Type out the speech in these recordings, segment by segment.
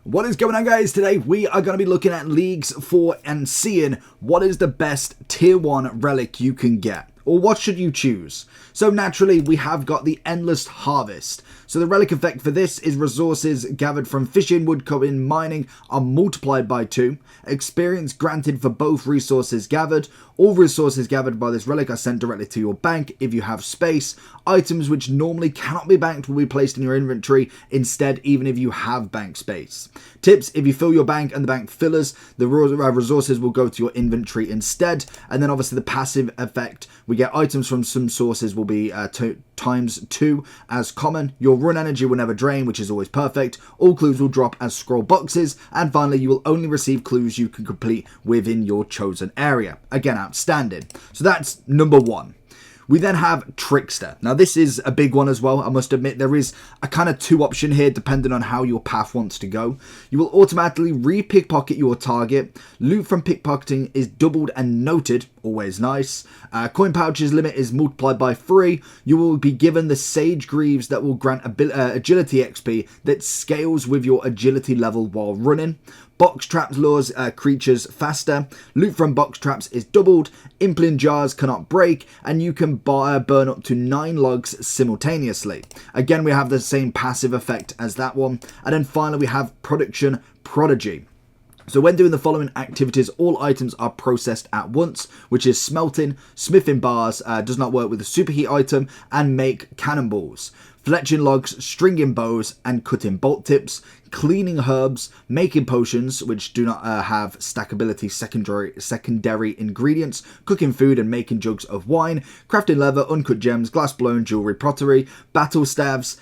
What is going on, guys? Today we are going to be looking at leagues for and seeing what is the best tier 1 relic you can get, or what should you choose. So naturally we have got the Endless Harvest. So the relic effect for this is resources gathered from fishing, woodcutting, mining are multiplied by 2. Experience granted for both resources gathered. All resources gathered by this relic are sent directly to your bank if you have space. Items which normally cannot be banked will be placed in your inventory instead, even if you have bank space. Tips: if you fill your bank and the bank fillers, the resources will go to your inventory instead. And then obviously the passive effect, we get items from some sources will be times 2 as common. Your run energy will never drain, which is always perfect. All clues will drop as scroll boxes. And finally, you will only receive clues you can complete within your chosen area. Again, outstanding. So that's number 1. We then have Trickster. Now this is a big one as well. I must admit there is a kind of 2 option here depending on how your path wants to go. You will automatically re-pickpocket your target. Loot from pickpocketing is doubled and noted. Always nice. Coin pouches limit is multiplied by 3. You will be given the Sage Greaves that will grant agility XP that scales with your agility level while running. Box traps lures creatures faster. Loot from box traps is doubled. Implin jars cannot break, and you can burn up to 9 logs simultaneously. Again, we have the same passive effect as that one. And then finally, we have Production Prodigy. So when doing the following activities, all items are processed at once, which is smelting, smithing bars, does not work with the superheat item, and make cannonballs. Fletching logs, stringing bows, and cutting bolt tips. Cleaning herbs, making potions, which do not have stackability secondary ingredients. Cooking food and making jugs of wine. Crafting leather, uncut gems, glass blown, jewelry, pottery. Battle staves,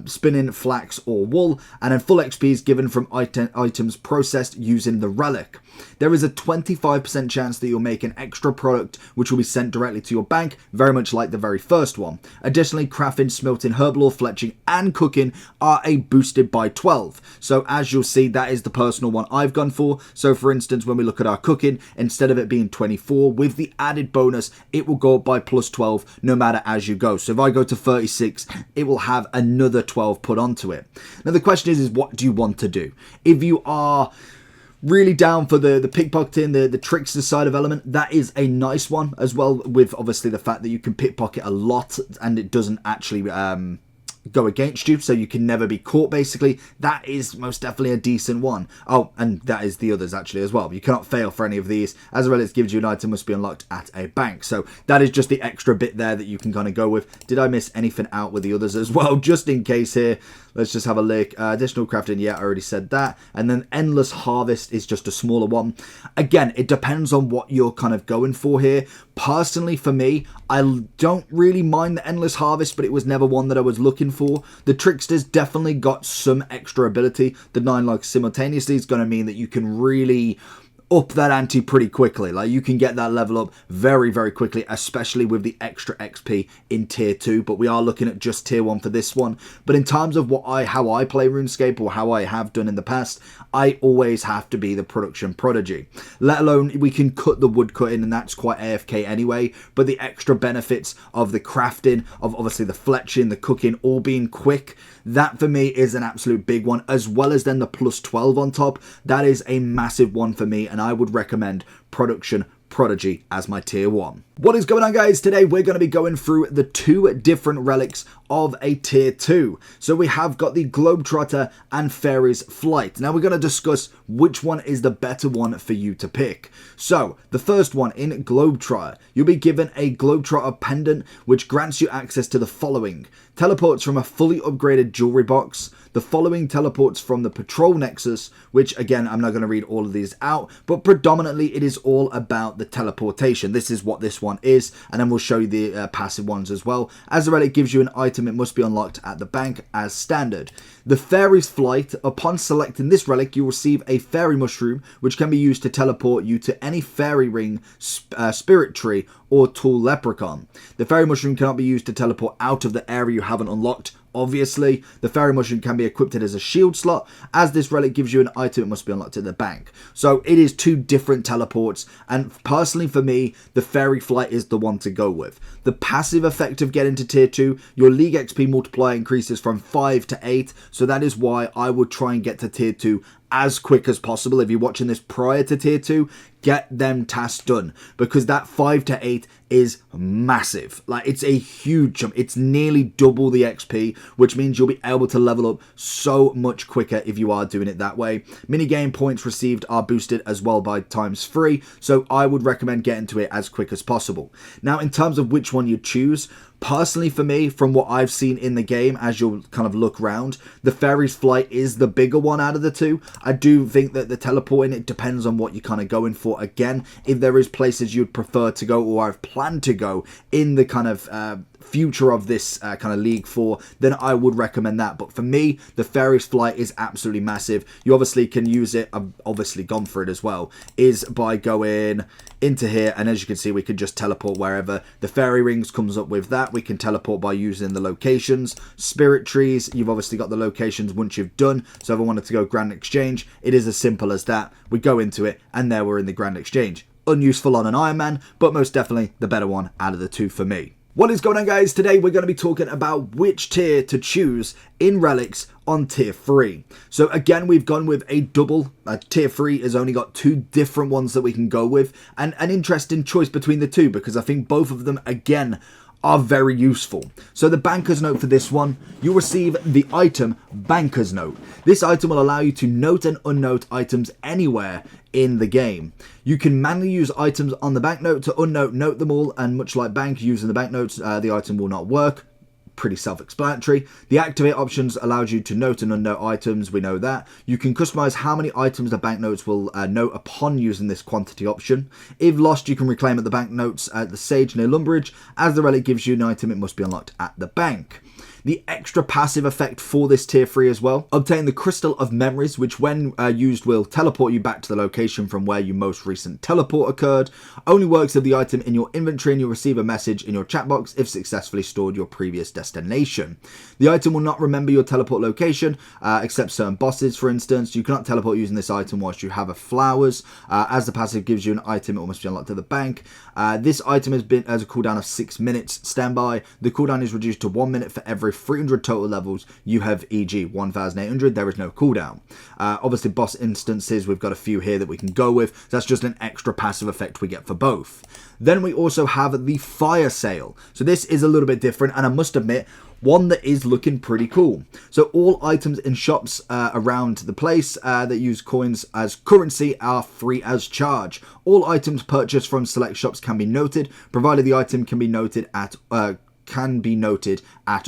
spinning flax or wool. And then full XP is given from items processed using the relic. There is a 25% chance that you'll make an extra product which will be sent directly to your bank, very much like the very first one. Additionally, crafting, smelting, herb lore, fletching and cooking are boosted by 12. So as you'll see, that is the personal one I've gone for. So for instance, when we look at our cooking, instead of it being 24, with the added bonus, it will go up by plus 12 no matter as you go. So if I go to 36, it will have another 12 put onto it. Now the question is what do you want to do? If you are really down for the pickpocketing, the trickster side of element, that is a nice one as well, with obviously the fact that you can pickpocket a lot and it doesn't actually go against you, so you can never be caught basically. That is most definitely a decent one. Oh, and that is the others actually as well. You cannot fail for any of these. As well as gives you an item must be unlocked at a bank. So that is just the extra bit there that you can kind of go with. Did I miss anything out with the others as well? Just in case here, let's just have a look. Additional crafting, yeah, I already said that. And then Endless Harvest is just a smaller one. Again, it depends on what you're kind of going for here. Personally, for me, I don't really mind the Endless Harvest, but it was never one that I was looking for. The Trickster's definitely got some extra ability. The 9 logs simultaneously is going to mean that you can really up that ante pretty quickly. Like, you can get that level up very, very quickly, especially with the extra XP in tier 2. But we are looking at just tier 1 for this one. But in terms of how I play RuneScape, or how I have done in the past, I always have to be the Production Prodigy. Let alone we can cut the wood cutting, and that's quite AFK anyway. But the extra benefits of the crafting, of obviously the fletching, the cooking, all being quick, that for me is an absolute big one, as well as then the plus 12 on top. That is a massive one for me, and I would recommend Production Prodigy as my tier 1. What is going on, guys? Today we're going to be going through the 2 different relics of a tier 2. So we have got the Globetrotter and Fairy's Flight. Now we're going to discuss which one is the better one for you to pick. So the first one, in Globetrotter, you'll be given a Globetrotter pendant which grants you access to the following: teleports from a fully upgraded jewelry box. The following teleports from the Patrol Nexus, which again, I'm not going to read all of these out, but predominantly it is all about the teleportation. This is what this one is, and then we'll show you the passive ones as well. As the relic gives you an item, it must be unlocked at the bank as standard. The Fairy's Flight, upon selecting this relic, you receive a fairy mushroom, which can be used to teleport you to any fairy ring, spirit tree, or tall leprechaun. The fairy mushroom cannot be used to teleport out of the area you haven't unlocked. Obviously, the fairy mushroom can be equipped as a shield slot. As this relic gives you an item, it must be unlocked at the bank. So it is 2 different teleports, and personally for me, the Fairy Flight is the one to go with. The passive effect of getting to tier 2, your League XP multiplier increases from 5 to 8, so that is why I would try and get to tier 2 as quick as possible. If you're watching this prior to tier 2, get them tasks done, because that 5 to 8 is massive. Like, it's a huge jump. It's nearly double the XP, which means you'll be able to level up so much quicker if you are doing it that way. Minigame points received are boosted as well by ×3, so I would recommend getting to it as quick as possible. Now, in terms of which one you choose, personally for me, from what I've seen in the game, as you'll kind of look around, the Fairy's Flight is the bigger one out of the two. I do think that the teleporting, it depends on what you're kind of going for. Again, if there is places you'd prefer to go, or I've planned to go in the kind of future of this kind of League 4, then I would recommend that. But for me, the Fairy's Flight is absolutely massive. You obviously can use it, I've obviously gone for it as well, is by going into here, and as you can see, we can just teleport wherever. The fairy rings comes up with that. We can teleport by using the locations. Spirit trees, you've obviously got the locations once you've done. So if I wanted to go Grand Exchange, it is as simple as that. We go into it, and there we're in the Grand Exchange. Unuseful on an Iron Man, but most definitely the better one out of the two for me. What is going on, guys? Today we're going to be talking about which tier to choose in Relics on tier 3. So again, we've gone with a double. Tier 3 has only got 2 different ones that we can go with, and an interesting choice between the two, because I think both of them, again, are very useful. So the Banker's Note for this one, you'll receive the item Banker's Note. This item will allow you to note and unnote items anywhere in the game. You can manually use items on the banknote to unnote, note them all, and much like Bank, using the banknotes, the item will not work. Pretty self-explanatory. The activate options allows you to note and unnote items, we know that. You can customize how many items the banknotes will note upon using this quantity option. If lost, you can reclaim at the banknotes at the Sage near Lumbridge. As the relic gives you an item, it must be unlocked at the bank. The extra passive effect for this tier 3 as well. Obtain the Crystal of Memories, which when used will teleport you back to the location from where your most recent teleport occurred. Only works if the item in your inventory and you'll receive a message in your chat box if successfully stored your previous destination. The item will not remember your teleport location, except certain bosses, for instance. You cannot teleport using this item whilst you have a flowers. As the passive gives you an item, it must be unlocked at the bank. This item has a cooldown of 6 minutes standby. The cooldown is reduced to 1 minute for every 300 total levels you have, e.g. 1800, there is no cooldown. Obviously boss instances, we've got a few here that we can go with. That's just an extra passive effect we get for both. Then we also have the Fire Sale. So this is a little bit different, and I must admit, one that is looking pretty cool. So all items in shops around the place that use coins as currency are free as charge. All items purchased from select shops can be noted, provided the item can be noted at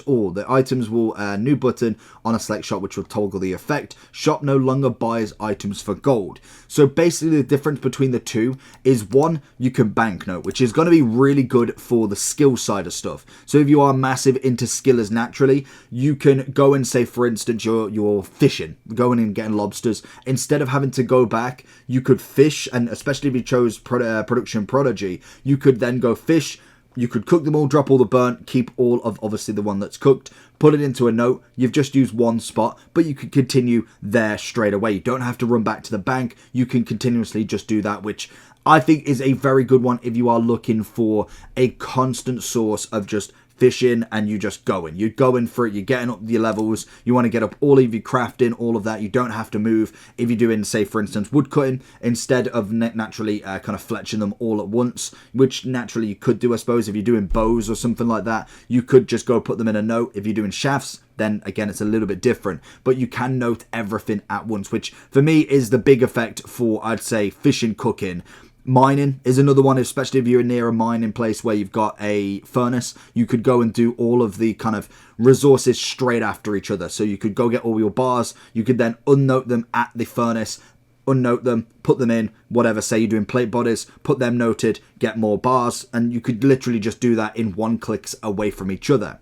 all. The items will new button on a select shop which will toggle the effect. Shop no longer buys items for gold. So basically the difference between the two is, one, you can banknote, which is going to be really good for the skill side of stuff. So if you are massive into skillers naturally, you can go and say, for instance, you're fishing, going and getting lobsters. Instead of having to go back, you could fish, and especially if you chose Production Prodigy, you could then go fish. You could cook them all, drop all the burnt, keep all of obviously the one that's cooked, put it into a note. You've just used one spot, but you could continue there straight away. You don't have to run back to the bank. You can continuously just do that, which I think is a very good one if you are looking for a constant source of just fishing and you just going. You're going for it, you're getting up your levels, you want to get up all of your crafting, all of that. You don't have to move if you're doing, say, for instance, wood cutting, instead of naturally kind of fletching them all at once, which naturally you could do, I suppose. If you're doing bows or something like that, you could just go put them in a note. If you're doing shafts, then again, it's a little bit different, but you can note everything at once, which for me is the big effect for, I'd say, fishing, cooking. Mining is another one, especially if you're near a mining place where you've got a furnace. You could go and do all of the kind of resources straight after each other. So you could go get all your bars. You could then unnote them at the furnace, unnote them, put them in, whatever. Say you're doing plate bodies, put them noted, get more bars. And you could literally just do that in 1 clicks away from each other.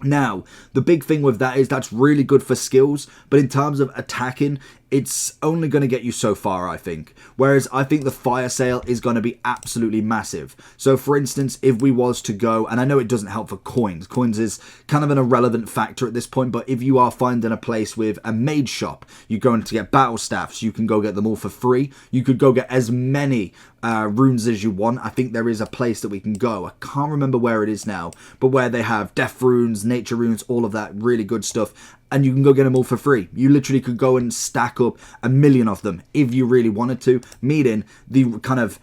Now, the big thing with that is that's really good for skills, but in terms of attacking, it's only going to get you so far, I think. Whereas I think the Fire Sale is going to be absolutely massive. So for instance, if we was to go, and I know it doesn't help for coins. Coins is kind of an irrelevant factor at this point, but if you are finding a place with a mage shop, you're going to get battle staffs, you can go get them all for free. You could go get as many runes as you want. I think there is a place that we can go. I can't remember where it is now, but where they have death runes, nature runes, all of that really good stuff. and you can go get them all for free. You literally could go and stack up 1,000,000 of them if you really wanted to, meaning the kind of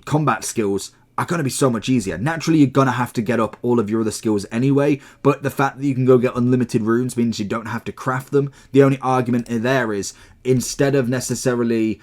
combat skills are going to be so much easier. Naturally, you're going to have to get up all of your other skills anyway, but the fact that you can go get unlimited runes means you don't have to craft them. The only argument there is, instead of necessarily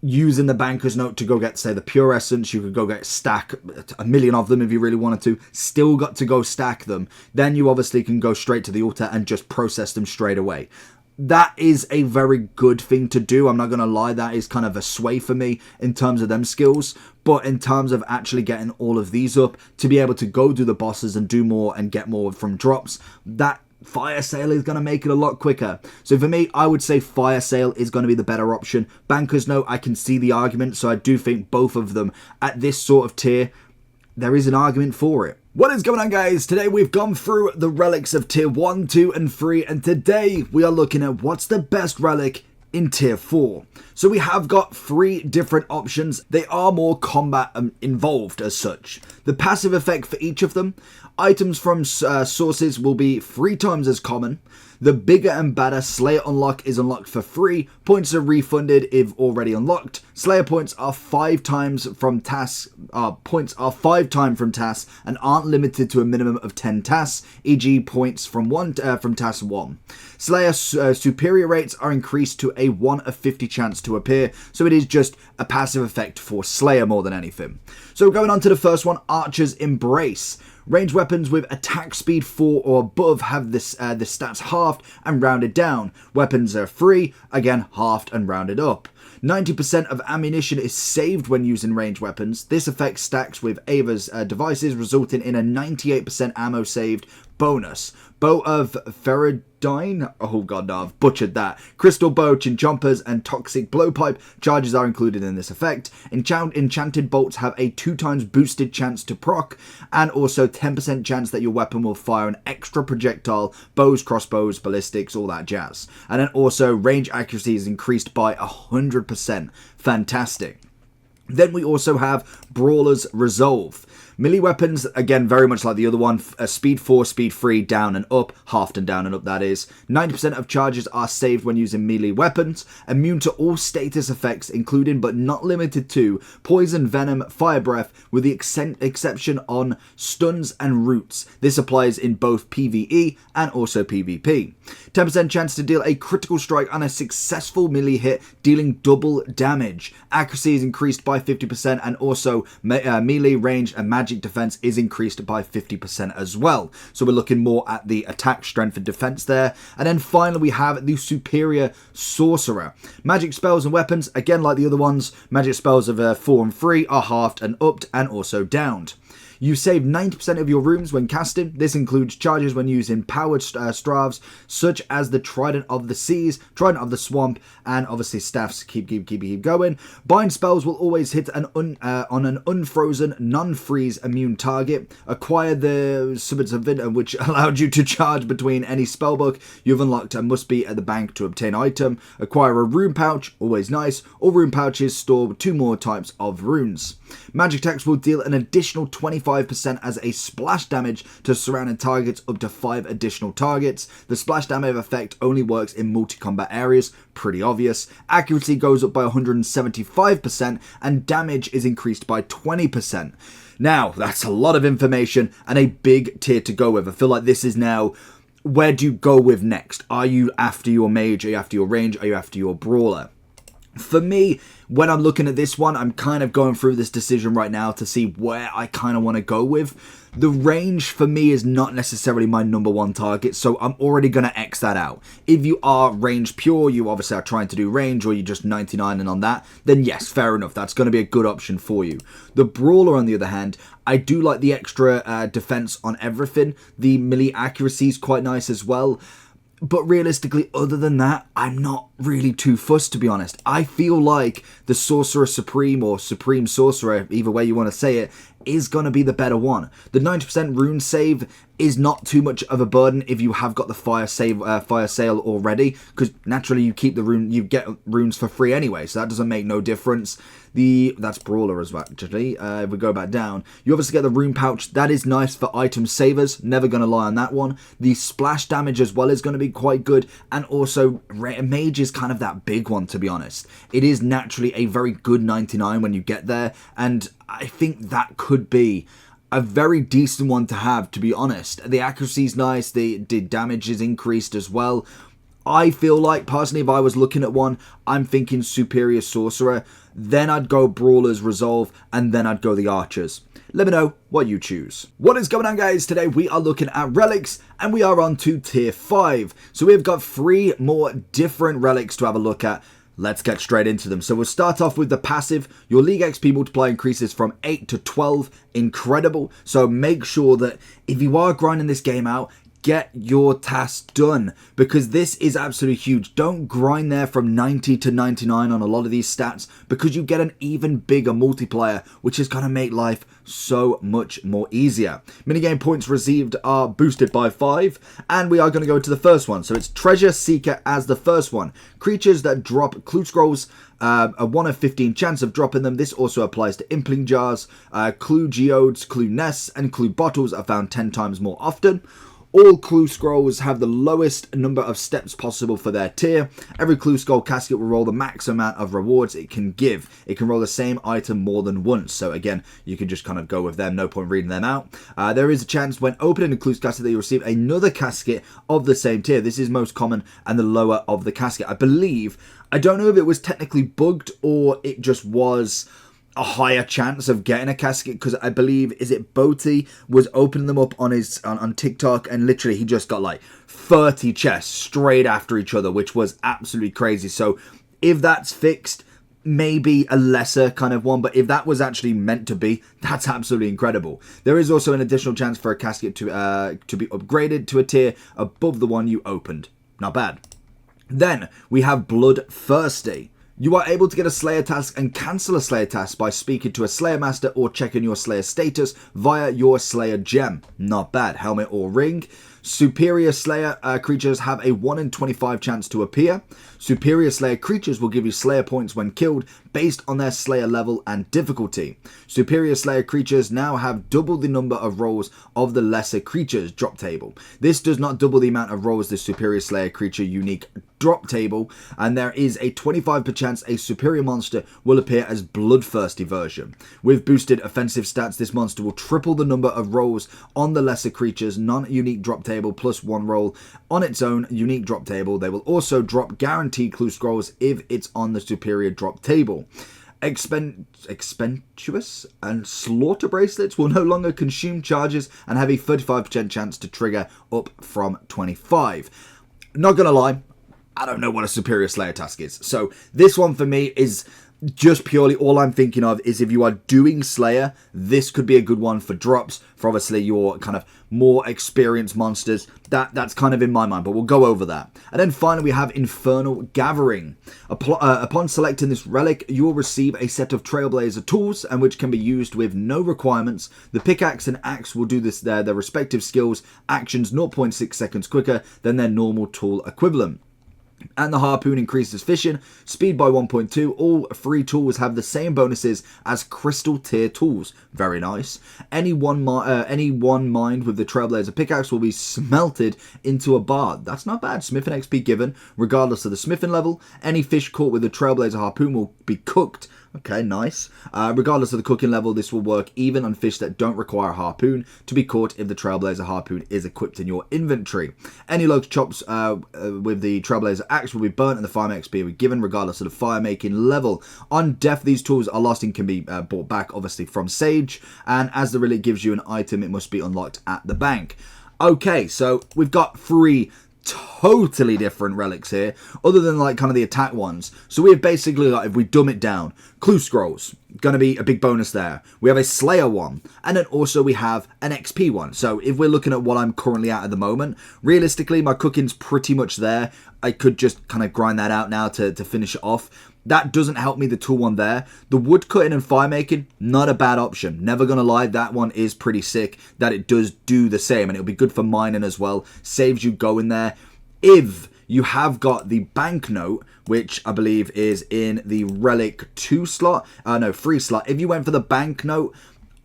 using the banker's note to go get, say, the pure essence, you could go get stack 1,000,000 of them if you really wanted to, still got to go stack them. Then you obviously can go straight to the altar and just process them straight away. That is a very good thing to do. I'm not going to lie, that is kind of a sway for me in terms of them skills. But in terms of actually getting all of these up, to be able to go do the bosses and do more and get more from drops, that Fire Sale is going to make it a lot quicker. So for me, I would say Fire Sale is going to be the better option. Banker's Note, I can see the argument, so I do think both of them at this sort of tier, there is an argument for it. What is going on, guys? Today we've gone through the relics of tier 1, 2 and 3, and today we are looking at what's the best relic in tier 4. So we have got 3 different options. They are more combat involved as such. The passive effect for each of them, items from sources will be 3 times as common. The bigger and badder Slayer unlock is unlocked for free. Points are refunded if already unlocked. Slayer points are 5 times from tasks. Points are 5 times from tasks and aren't limited to a minimum of 10 tasks, e.g. points from task 1. Slayer superior rates are increased to a 1 of 50 chance to appear, so it is just a passive effect for Slayer more than anything. So going on to the first one, Archer's Embrace. Ranged weapons with attack speed 4 or above have the stats halved and rounded down. Weapons are free, again halved and rounded up. 90% of ammunition is saved when using ranged weapons. This effect stacks with Ava's devices, resulting in a 98% ammo saved bonus. Bow of Ferrodine, oh god no, I've butchered that. Crystal Bow, Chinchompers and Toxic Blowpipe charges are included in this effect. Enchanted bolts have a 2 times boosted chance to proc, and also 10% chance that your weapon will fire an extra projectile, bows, crossbows, ballistics, all that jazz. And then also range accuracy is increased by 100%. Fantastic. Then we also have Brawler's Resolve. Melee weapons, again, very much like the other one, speed 4, speed 3, down and up, halved and down and up that is. 90% of charges are saved when using melee weapons, immune to all status effects, including but not limited to poison, venom, fire breath, with the exception on stuns and roots. This applies in both PvE and also PvP. 10% chance to deal a critical strike on a successful melee hit, dealing double damage. Accuracy is increased by 50%, and also melee, range and magic defense is increased by 50% as well. So we're looking more at the attack, strength and defense there. And then finally we have the Superior Sorcerer. Magic spells and weapons, again like the other ones, magic spells of 4 and 3 are halved and upped and also downed. You save 90% of your runes when casting. This includes charges when using powered staves, such as the Trident of the Seas, Trident of the Swamp, and obviously staffs. Keep going. Bind spells will always hit on an unfrozen, non-freeze immune target. Acquire the Summons of Winter, which allowed you to charge between any spellbook you've unlocked and must be at the bank to obtain item. Acquire a rune pouch, always nice. All rune pouches store 2 more types of runes. Magic attacks will deal an additional 25% as a splash damage to surrounding targets up to 5 additional targets. The splash damage effect only works in multi-combat areas, pretty obvious. Accuracy goes up by 175% and damage is increased by 20%. Now, that's a lot of information and a big tier to go with. I feel like this is now, where do you go with next? Are you after your mage? Are you after your range? Are you after your brawler? For me, when I'm looking at this one, I'm kind of going through this decision right now to see where I kind of want to go with. The range for me is not necessarily my number 1 target, so I'm already going to X that out. If you are range pure, you obviously are trying to do range, or you're just 99 and on that, then yes, fair enough, that's going to be a good option for you. The brawler, on the other hand, I do like the extra defense on everything. The melee accuracy is quite nice as well. But realistically, other than that, I'm not really too fussed, to be honest. I feel like the Sorcerer Supreme, or Supreme Sorcerer, either way you want to say it, is going to be the better one. The 90% rune save is not too much of a burden if you have got the fire sale already, because naturally you keep the rune, you get runes for free anyway, so that doesn't make no difference. That's brawler as well, actually. If we go back down, you obviously get the rune pouch. That is nice for item savers, never going to lie on that one. The splash damage as well is going to be quite good, and also mage is kind of that big one, to be honest. It is naturally a very good 99 when you get there, and I think that could be a very decent one to have, to be honest. The accuracy is nice, the damage is increased as well. I feel like, personally, if I was looking at one, I'm thinking Superior Sorcerer, then I'd go Brawler's Resolve, and then I'd go the Archers. Let me know what you choose. What is going on, guys? Today we are looking at relics, and we are on to tier 5. So we've got 3 more different relics to have a look at. Let's get straight into them. So we'll start off with the passive. Your League XP multiplier increases from 8 to 12. Incredible. So make sure that if you are grinding this game out, get your tasks done, because this is absolutely huge. Don't grind there from 90 to 99 on a lot of these stats, because you get an even bigger multiplier, which is going to make life so much more easier. Minigame points received are boosted by 5, and we are going to go to the first one. So it's Treasure Seeker as the first one. Creatures that drop clue scrolls, a 1 of 15 chance of dropping them. This also applies to impling jars. Clue geodes, clue nests, and clue bottles are found 10 times more often. All clue scrolls have the lowest number of steps possible for their tier. Every clue scroll casket will roll the max amount of rewards it can give. It can roll the same item more than once. So again, you can just kind of go with them. No point reading them out. There is a chance when opening a clue casket that you receive another casket of the same tier. This is most common and the lower of the casket. I believe, I don't know if it was technically bugged or it just was a higher chance of getting a casket, because I believe, is it Boaty was opening them up on his on TikTok, and literally he just got like 30 chests straight after each other, which was absolutely crazy. So if that's fixed, maybe a lesser kind of one, but if that was actually meant to be, that's absolutely incredible. There is also an additional chance for a casket to be upgraded to a tier above the one you opened. Not bad. Then we have Bloodthirsty. You are able to get a Slayer task and cancel a Slayer task by speaking to a Slayer Master or checking your Slayer status via your Slayer gem. Not bad. Helmet or ring. Superior Slayer creatures have a 1 in 25 chance to appear. Superior Slayer creatures will give you Slayer points when killed based on their Slayer level and difficulty. Superior Slayer creatures now have double the number of rolls of the lesser creatures drop table. This does not double the amount of rolls the Superior Slayer creature unique drop table, and there is a 25% chance a superior monster will appear as Bloodthirsty version. With boosted offensive stats, this monster will triple the number of rolls on the lesser creature's non-unique drop table plus 1 roll on its own unique drop table. They will also drop guaranteed clue scrolls if it's on the superior drop table. Expentuous and Slaughter bracelets will no longer consume charges and have a 35% chance to trigger up from 25. Not gonna lie, I don't know what a Superior Slayer task is. So this one for me is just purely, all I'm thinking of is if you are doing Slayer, this could be a good one for drops, for obviously your kind of more experienced monsters. That's kind of in my mind, but we'll go over that. And then finally we have Infernal Gathering. Upon selecting this relic, you will receive a set of Trailblazer tools, and which can be used with no requirements. The pickaxe and axe will do this their respective skills, actions 0.6 seconds quicker than their normal tool equivalent. And the harpoon increases fishing speed by 1.2. All 3 tools have the same bonuses as crystal tier tools. Very nice. Any one mined with the Trailblazer pickaxe will be smelted into a bar. That's not bad. Smithing XP given regardless of the smithing level. Any fish caught with the Trailblazer harpoon will be cooked. Okay, nice. Regardless of the cooking level, this will work even on fish that don't require a harpoon to be caught if the Trailblazer harpoon is equipped in your inventory. Any logs chops with the Trailblazer axe will be burnt and the fire XP will be given regardless of the fire making level. On death, these tools are lost and can be bought back, obviously, from Sage. And as the relic gives you an item, it must be unlocked at the bank. Okay, so we've got 3 totally different relics here, other than like kind of the attack ones. So we have basically, like, if we dumb it down, clue scrolls. going to be a big bonus there. We have a Slayer one, and then also we have an XP one. So if we're looking at what I'm currently at the moment, realistically, my cooking's pretty much there. I could just kind of grind that out now to finish it off. That doesn't help me, the tool one there. The wood cutting and fire making, not a bad option. Never gonna lie, that one is pretty sick that it does do the same, and it'll be good for mining as well. Saves you going there. If you have got the banknote, which I believe is in the Relic 2 slot, no, 3 slot. If you went for the banknote,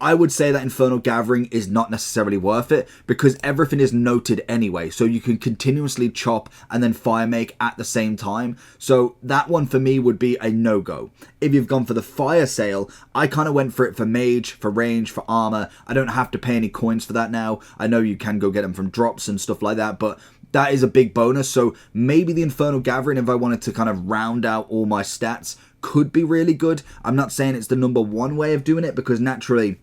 I would say that Infernal Gathering is not necessarily worth it because everything is noted anyway. So you can continuously chop and then fire make at the same time. So that one for me would be a no-go. If you've gone for the fire sale, I kind of went for it for mage, for range, for armor. I don't have to pay any coins for that now. I know you can go get them from drops and stuff like that, but that is a big bonus. So maybe the Infernal Gathering, if I wanted to kind of round out all my stats, could be really good. I'm not saying it's the number one way of doing it because naturally,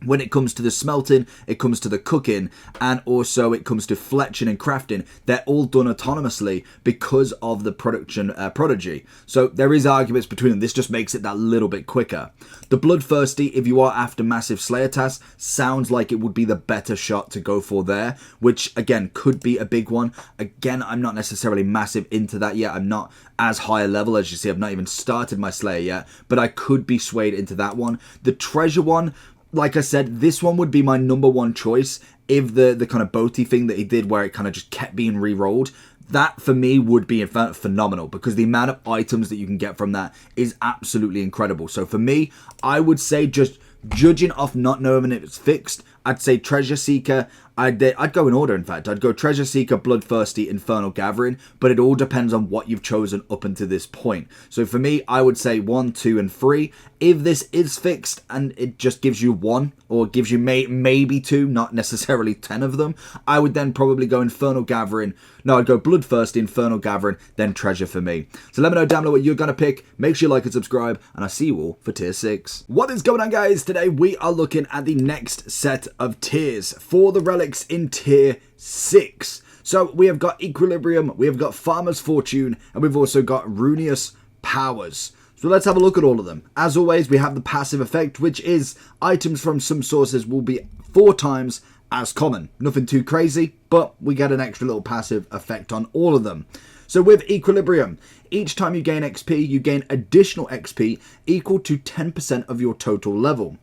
when it comes to the smelting, it comes to the cooking, and also it comes to fletching and crafting, they're all done autonomously because of the production prodigy. So there is arguments between them. This just makes it that little bit quicker. The Bloodthirsty, if you are after massive Slayer tasks, sounds like it would be the better shot to go for there, which again could be a big one. Again, I'm not necessarily massive into that yet. I'm not as high a level. As you see, I've not even started my Slayer yet, but I could be swayed into that one. The Treasure one, like I said, this one would be my number one choice if the kind of boaty thing that he did where it kind of just kept being re-rolled. That for me would be phenomenal because the amount of items that you can get from that is absolutely incredible. So for me, I would say, just judging off not knowing if it's fixed, I'd say Treasure Seeker. I'd go in order, in fact. I'd go Treasure Seeker, Bloodthirsty, Infernal Gathering, but it all depends on what you've chosen up until this point. So for me, I would say 1, 2, and 3. If this is fixed and it just gives you 1, or gives you maybe 2, not necessarily 10 of them, I would then probably go Infernal Gathering. No, I'd go Bloodthirsty, Infernal Gathering, then Treasure for me. So let me know down below what you're going to pick. Make sure you like and subscribe, and I'll see you all for Tier 6. What is going on, guys? Today we are looking at the next set of tiers for the relics in Tier 6. So we have got Equilibrium, we have got Farmer's Fortune, and we've also got Runeous Powers. So let's have a look at all of them. As always, we have the passive effect, which is items from some sources will be 4 times as common. Nothing too crazy, but we get an extra little passive effect on all of them. So with Equilibrium, each time you gain XP, you gain additional XP equal to 10% of your total level.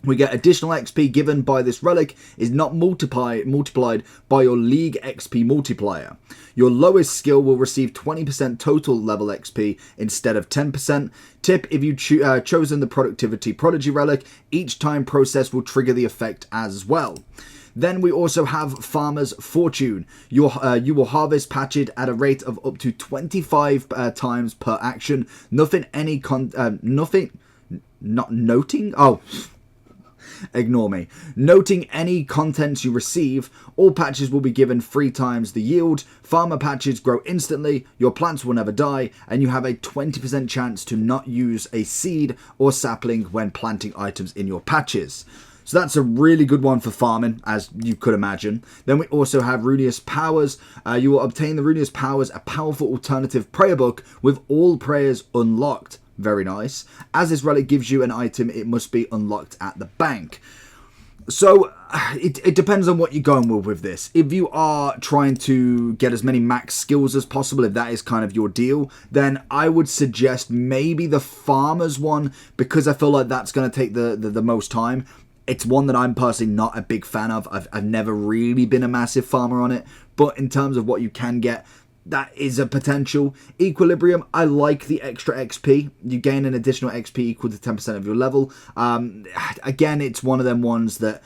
We get additional XP given by this relic is not multiplied by your League XP multiplier. Your lowest skill will receive 20% total level XP instead of 10%. Tip, if you chosen the Productivity Prodigy relic, each time process will trigger the effect as well. Then we also have Farmer's Fortune. You will harvest patches at a rate of up to 25 times per action. Ignore me. Noting any contents you receive, all patches will be given 3 times the yield. Farmer patches grow instantly, your plants will never die, and you have a 20% chance to not use a seed or sapling when planting items in your patches. So that's a really good one for farming, as you could imagine. Then we also have Runeous Powers. You will obtain the Runeous Powers, a powerful alternative prayer book with all prayers unlocked. Very nice. As this relic gives you an item, it must be unlocked at the bank. So it depends on what you're going with this. If you are trying to get as many max skills as possible, if that is kind of your deal, then I would suggest maybe the Farmer's one, because I feel like that's going to take the most time. It's one that I'm personally not a big fan of. I've never really been a massive farmer on it, but in terms of what you can get, that is a potential. Equilibrium, I like the extra XP. You gain an additional XP equal to 10% of your level. Again, it's one of them ones that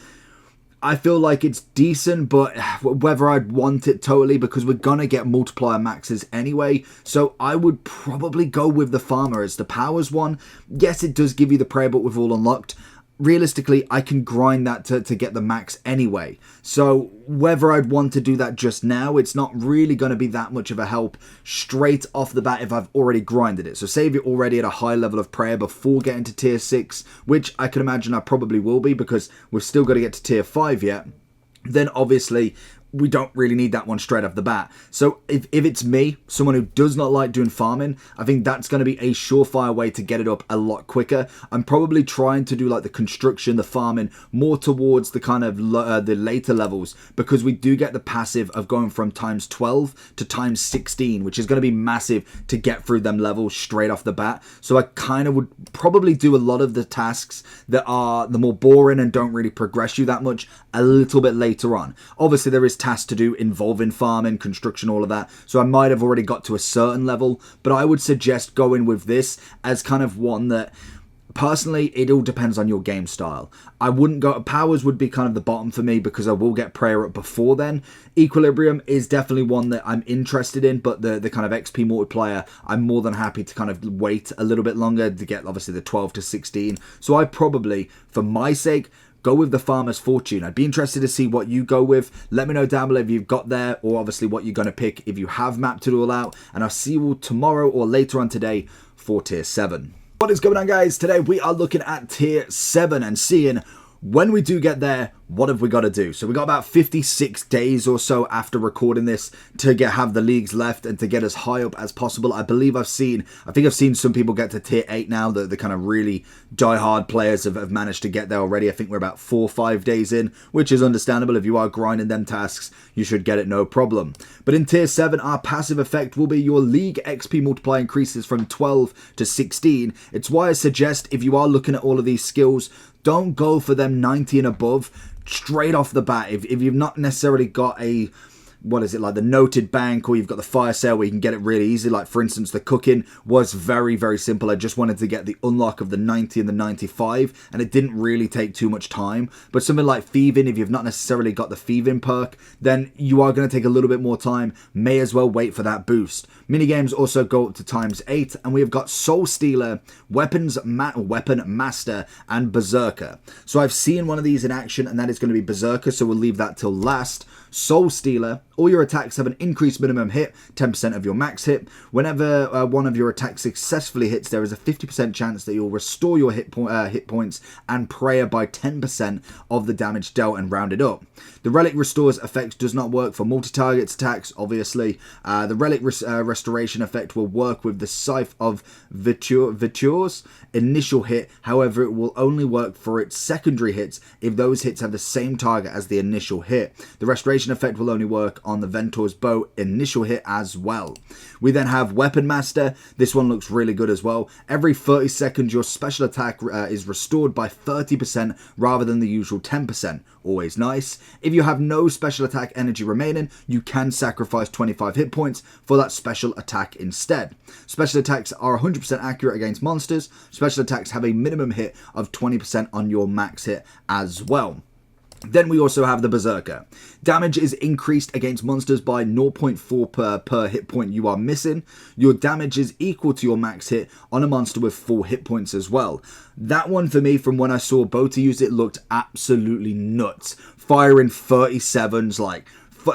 I feel like it's decent, but whether I'd want it totally, because we're going to get multiplier maxes anyway. So I would probably go with the Farmer as the Powers one. Yes, it does give you the prayer book with all unlocked. Realistically, I can grind that to get the max anyway. So whether I'd want to do that just now, it's not really going to be that much of a help straight off the bat if I've already grinded it. So say if you're already at a high level of prayer before getting to tier 6, which I can imagine I probably will be because we've still got to get to tier 5 yet, then obviously we don't really need that one straight off the bat. So if it's me, someone who does not like doing farming, I think that's going to be a surefire way to get it up a lot quicker. I'm probably trying to do like the construction, the farming, more towards the kind of the later levels, because we do get the passive of going from times 12 to times 16, which is going to be massive to get through them levels straight off the bat. So I kind of would probably do a lot of the tasks that are the more boring and don't really progress you that much a little bit later on. Obviously, there is tasks to do involving farming, construction, all of that. So I might have already got to a certain level, but I would suggest going with this as kind of one that, personally, it all depends on your game style. I wouldn't go... Powers would be kind of the bottom for me because I will get prayer up before then. Equilibrium is definitely one that I'm interested in, but the kind of XP multiplier, I'm more than happy to kind of wait a little bit longer to get, obviously, the 12 to 16. So I probably, for my sake, go with the Farmer's Fortune. I'd be interested to see what you go with. Let me know down below if you've got there, or obviously what you're going to pick if you have mapped it all out. And I'll see you all tomorrow or later on today for Tier 7. What is going on, guys? Today we are looking at Tier 7 and seeing, when we do get there, what have we got to do? So we got about 56 days or so after recording this to have the leagues left and to get as high up as possible. I think I've seen some people get to Tier 8 now. The kind of really die-hard players have managed to get there already. I think we're about 4 or 5 days in, which is understandable. If you are grinding them tasks, you should get it no problem. But in Tier 7, our passive effect will be your league XP multiplier increases from 12 to 16. It's why I suggest, if you are looking at all of these skills, don't go for them 90 and above straight off the bat. If you've not necessarily got a, what is it, like the noted bank, or you've got the fire sale where you can get it really easy. Like, for instance, the cooking was very, very simple. I just wanted to get the unlock of the 90 and the 95, and it didn't really take too much time. But something like thieving, if you've not necessarily got the thieving perk, then you are going to take a little bit more time. May as well wait for that boost. Minigames also go up to times 8, and we have got Soul Stealer, Weapon Master, and Berserker. So I've seen one of these in action, and that is going to be Berserker, so we'll leave that till last. Soul Stealer, all your attacks have an increased minimum hit, 10% of your max hit. Whenever one of your attacks successfully hits, there is a 50% chance that you'll restore your hit points and prayer by 10% of the damage dealt and rounded up. The Relic Restores effect does not work for multi-target attacks, obviously. The Relic Restoration effect will work with the Scythe of Viture's initial hit. However, it will only work for its secondary hits if those hits have the same target as the initial hit. The Restoration effect will only work on the Ventor's bow initial hit as well. We then have Weapon Master. This one looks really good as well. Every 30 seconds, your special attack is restored by 30% rather than the usual 10%. Always nice. If you have no special attack energy remaining, you can sacrifice 25 hit points for that special attack instead. Special attacks are 100% accurate against monsters. Special attacks have a minimum hit of 20% on your max hit as well. Then we also have the Berserker. Damage is increased against monsters by 0.4 per hit point you are missing. Your damage is equal to your max hit on a monster with 4 hit points as well. That one, for me, from when I saw Bota use it, looked absolutely nuts. Firing 37s like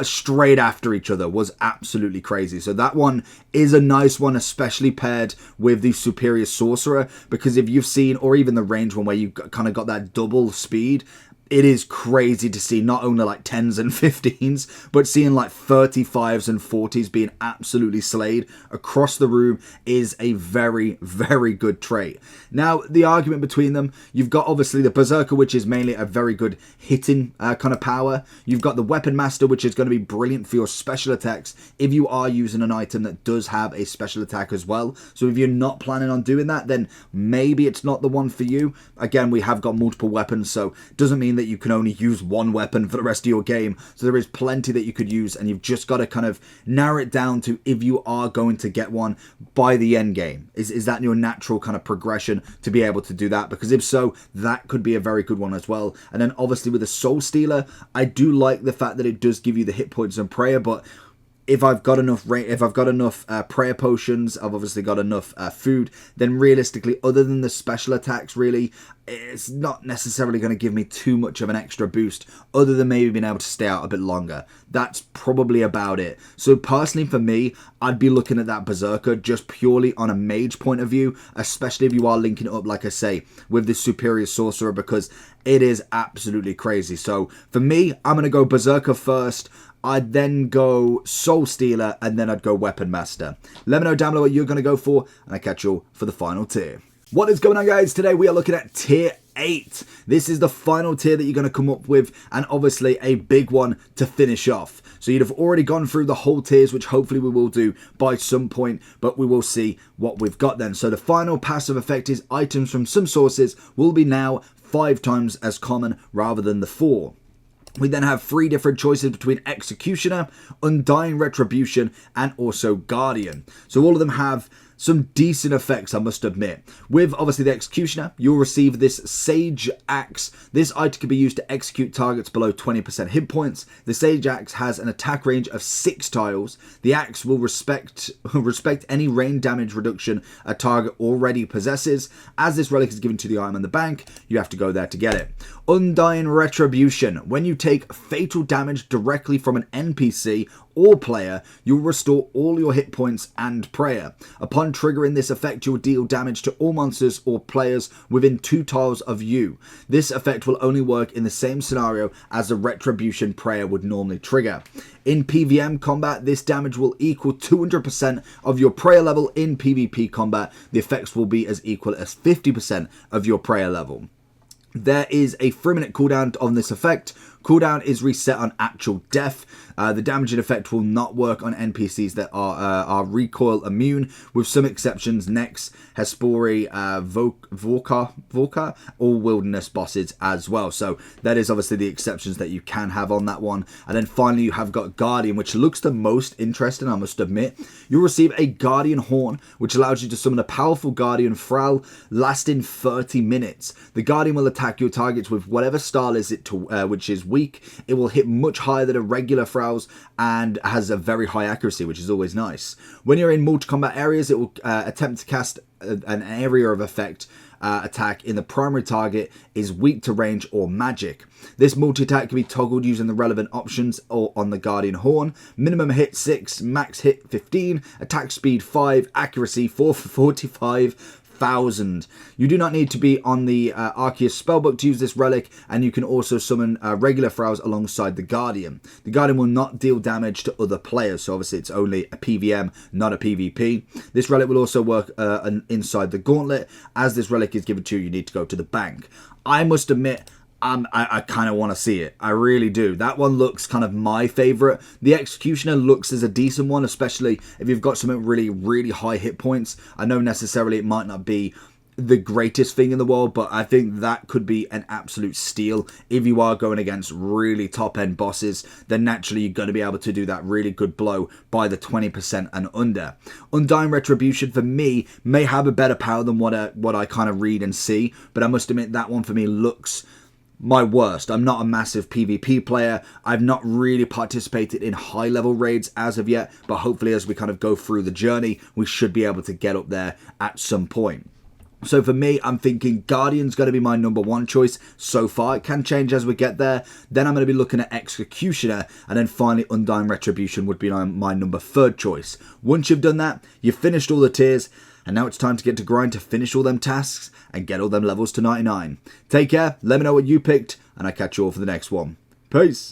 straight after each other was absolutely crazy. So that one is a nice one, especially paired with the Superior Sorcerer, because if you've seen, or even the range one where you kind of got that double speed, it is crazy to see not only like 10s and 15s, but seeing like 35s and 40s being absolutely slayed across the room is a very, very good trait. Now, the argument between them, you've got obviously the Berserker, which is mainly a very good hitting kind of power. You've got the Weapon Master, which is going to be brilliant for your special attacks if you are using an item that does have a special attack as well. So if you're not planning on doing that, then maybe it's not the one for you. Again, we have got multiple weapons, so it doesn't mean that you can only use one weapon for the rest of your game. So there is plenty that you could use, and you've just got to kind of narrow it down to if you are going to get one by the end game. Is that your natural kind of progression to be able to do that? Because if so, that could be a very good one as well. And then obviously with the Soul Stealer, I do like the fact that it does give you the hit points and prayer, but if I've got enough prayer potions, I've obviously got enough food, then realistically, other than the special attacks, really, it's not necessarily going to give me too much of an extra boost, other than maybe being able to stay out a bit longer. That's probably about it. So personally for me, I'd be looking at that Berserker just purely on a mage point of view, especially if you are linking it up, like I say, with the Superior Sorcerer, because it is absolutely crazy. So for me, I'm going to go Berserker first. I'd then go Soul Stealer, and then I'd go Weapon Master. Let me know down below what you're going to go for, and I'll catch you all for the final tier. What is going on, guys? Today we are looking at tier 8. This is the final tier that you're going to come up with, and obviously a big one to finish off. So you'd have already gone through the whole tiers, which hopefully we will do by some point, but we will see what we've got then. So the final passive effect is items from some sources will be now 5 times as common rather than the 4. We then have 3 different choices between Executioner, Undying Retribution, and also Guardian. So all of them have some decent effects, I must admit. With obviously the Executioner, you'll receive this Sage Axe. This item can be used to execute targets below 20% hit points. The Sage Axe has an attack range of 6 tiles. The axe will respect any rain damage reduction a target already possesses. As this relic is given to the item in the bank, you have to go there to get it. Undying Retribution. When you take fatal damage directly from an NPC or player, you'll restore all your hit points and prayer. Upon triggering this effect, you'll deal damage to all monsters or players within 2 tiles of you. This effect will only work in the same scenario as the Retribution prayer would normally trigger. In PvM combat, this damage will equal 200% of your prayer level. In PvP combat, the effects will be as equal as 50% of your prayer level. There is a 3-minute cooldown on this effect. Cooldown is reset on actual death. The damaging effect will not work on NPCs that are recoil immune, with some exceptions: Nex, Hespori, Vorka, all wilderness bosses as well. So that is obviously the exceptions that you can have on that one. And then finally you have got Guardian, which looks the most interesting, I must admit. You'll receive a Guardian Horn, which allows you to summon a powerful Guardian Thrall lasting 30 minutes. The Guardian will attack your targets with whatever style is it which is weak. It will hit much higher than a regular Thrall's and has a very high accuracy, which is always nice. When you're in multi-combat areas, it will attempt to cast an area of effect attack in the primary target is weak to range or magic. This multi-attack can be toggled using the relevant options or on the Guardian Horn. Minimum hit 6, max hit 15, attack speed 5, accuracy 4 for 45,000. You do not need to be on the Arceus spellbook to use this relic, and you can also summon regular Thralls alongside the Guardian. The Guardian will not deal damage to other players, so obviously it's only a PvM, not a PvP. This relic will also work inside the Gauntlet. As this relic is given to you, you need to go to the bank. I must admit, I kind of want to see it. I really do. That one looks kind of my favorite. The Executioner looks as a decent one, especially if you've got something really high hit points. I know necessarily it might not be the greatest thing in the world, but I think that could be an absolute steal. If you are going against really top end bosses, then naturally you're going to be able to do that really good blow by the 20% and under. Undying Retribution for me may have a better power than what I kind of read and see, but I must admit that one for me looks my worst. I'm not a massive PvP player. I've not really participated in high level raids as of yet, but hopefully as we kind of go through the journey, we should be able to get up there at some point. So for me, I'm thinking Guardian's going to be my number 1 choice so far. It can change as we get there. Then I'm going to be looking at Executioner, and then finally Undying Retribution would be my number 3rd choice. Once you've done that, you've finished all the tiers, and now it's time to get to grind to finish all them tasks and get all them levels to 99. Take care, let me know what you picked, and I'll catch you all for the next one. Peace!